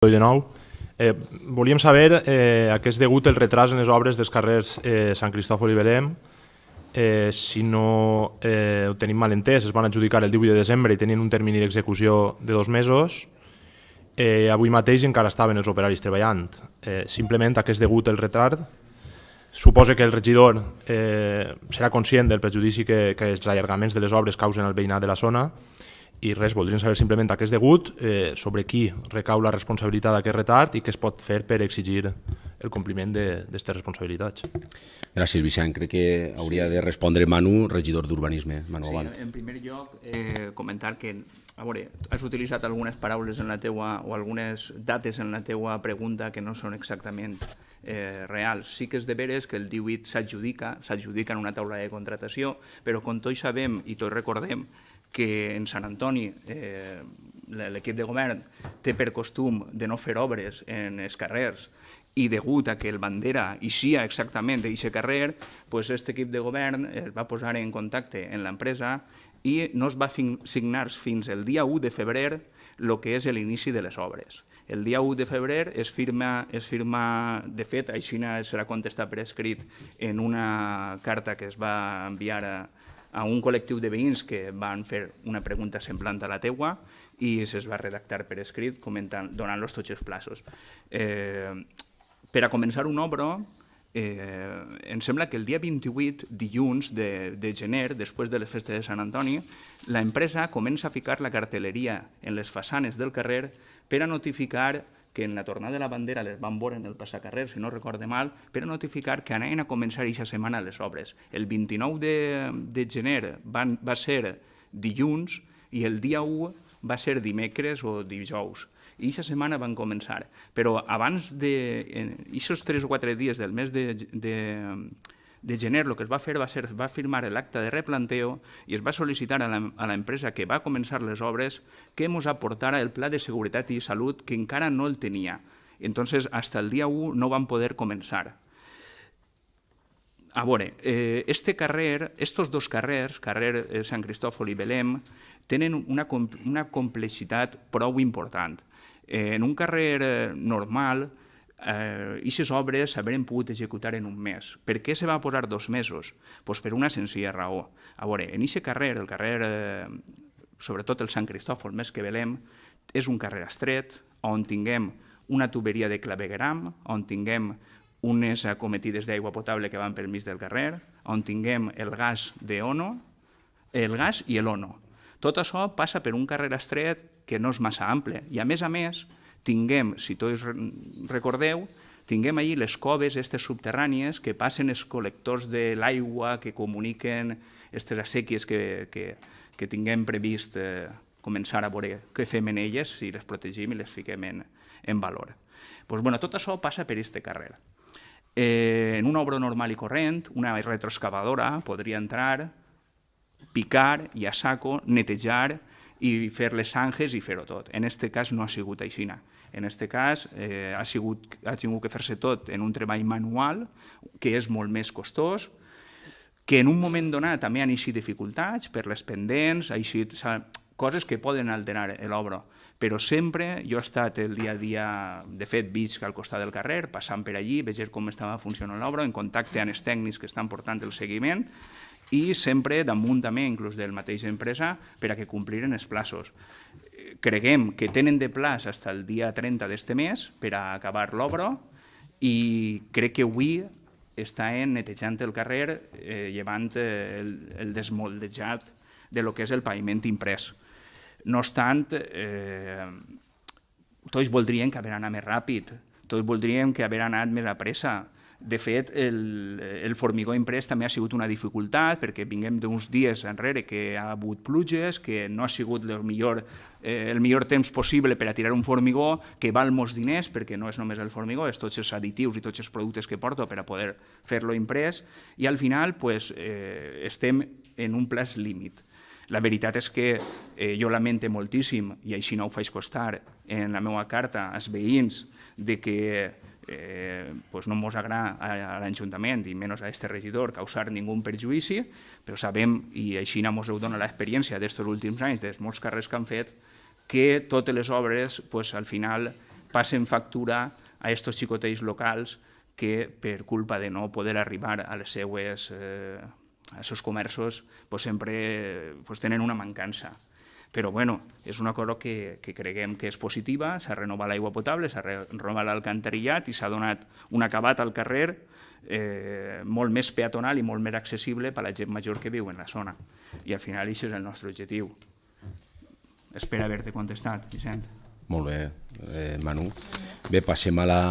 De nou. Volíem saber a què és degut el retras en les obres dels carrers Sant Cristòfol i Belém. Si no ho tenim mal entès, es van adjudicar el 18 de desembre i tenien un termini d'execució de 2 mesos. Avui mateix encara estaven els operaris treballant. Simplement a què és degut el retard. Suposo que el regidor serà conscient del perjudici que els allargaments de les obres causen al veïnat de la zona. I res, voldríem saber simplement a què és degut, sobre qui recau la responsabilitat d'aquest retard i què es pot fer per exigir el compliment d'aquestes responsabilitats. Gràcies, Vicent. Crec que hauria de respondre Manu, regidor d'Urbanisme. Manu, avant. Sí, en primer lloc, comentar que has utilitzat algunes paraules en la teua, o algunes dates en la teua pregunta que no són exactament reals. Sí que és de veres que el 18 s'adjudica en una taula de contratació, però com tots sabem i tots recordem que en Sant Antoni l'equip de govern té per costum de no fer obres en els carrers i degut a que el bandera eixia exactament d'aquest carrer, aquest equip de govern es va posar en contacte amb l'empresa i no es va signar fins el dia 1 de febrer el que és l'inici de les obres. El dia 1 de febrer es firma, de fet, així serà contestat per escrit en una carta que es va enviar a un col·lectiu de veïns que van fer una pregunta semblant a la teua i es va redactar per escrit donant-los tots els plaços. Per a començar una obra, em sembla que el dia 28, dilluns de gener, després de les festes de Sant Antoni, l'empresa comença a ficar la cartelleria en les façanes del carrer per a notificar que en la tornada de la bandera les van veure en el passacarrer, si no recorde mal, per a notificar que anaven a començar aquesta setmana les obres. El 29 de gener va ser dilluns i el dia 1 va ser dimecres o dijous. I aquesta setmana van començar. Però abans d'aquests 3 o 4 dies del mes de gener, el que es va fer va firmar l'acte de replanteo i es va sol·licitar a l'empresa que va començar les obres que ens aportara el pla de seguretat i salut que encara no el tenia. Entonces, fins el dia 1 no van poder començar. A veure, estos dos carrers, carrer Sant Cristòfol i Belém, tenen una complexitat prou important. En un carrer normal, aquestes obres s'haurien pogut executar en un mes. Per què se va posar 2 mesos? Doncs per una senzilla raó. A veure, en aquest carrer, el carrer, sobretot el Sant Cristòfol més que Belém, és un carrer estret, on tinguem una tuberia de clavegueram, on tinguem unes acometides d'aigua potable que van pel mig del carrer, on tinguem el gas el gas i l'ONO. Tot això passa per un carrer estret que no és massa ample. I a més, tinguem, si tots recordeu, tinguem allí les coves subterrànies que passen els col·lectors de l'aigua que comuniquen aquestes sèquies que tinguem previst començar a veure què fem en elles si les protegim i les fiquem en valor. Tot això passa per aquest carrer. En una obra normal i corrent, una retroexcavadora podria entrar, picar i a saco, netejar i fer les zanjes i fer-ho tot. En aquest cas no ha sigut així. En aquest cas ha tingut que fer-se tot en un treball manual, que és molt més costós, que en un moment donat també han eixit dificultats per les pendents, coses que poden alterar l'obra. Però sempre jo he estat el dia a dia, de fet, visc al costat del carrer, passant per allí, veient com estava funcionant l'obra, en contacte amb els tècnics que estan portant el seguiment, i sempre damunt també, inclús del mateix empresa, per a que compliren els plaços. Creguem que tenen de plaç fins al dia 30 d'aquest mes per a acabar l'obra i crec que avui estan netejant el carrer, llevant el desmoldejat de lo que és el paviment imprès. No obstant, tots voldrien que haver anat més ràpid, tots voldríem que haver anat més a pressa. De fet, el formigó imprès també ha sigut una dificultat perquè vinguem d'uns dies enrere que ha hagut pluges, que no ha sigut el millor temps possible per a tirar un formigó, que val molts diners perquè no és només el formigó, és tots els additius i tots els productes que porto per a poder fer-lo imprès i al final estem en un plaç límit. La veritat és que jo lamento moltíssim, i així no ho faig constar en la meva carta als veïns, de que no ens agrada a l'Ajuntament i menys a aquest regidor causar ningú perjudici, però sabem, i així ens ho dona l'experiència d'aquests últims anys, dels molts carrers que han fet, que totes les obres al final passen factura a aquests xicotells locals que per culpa de no poder arribar a les seues als seus comerços sempre tenen una mancança. Però bueno, és una cosa que creguem que és positiva, s'ha renovat l'aigua potable, s'ha renovat l'alcantarillat i s'ha donat un acabat al carrer molt més peatonal i molt més accessible per a la gent major que viu en la zona. I al final això és el nostre objectiu. Espero haver-te contestat, Vicent. Molt bé, Manu. Bé, passem a la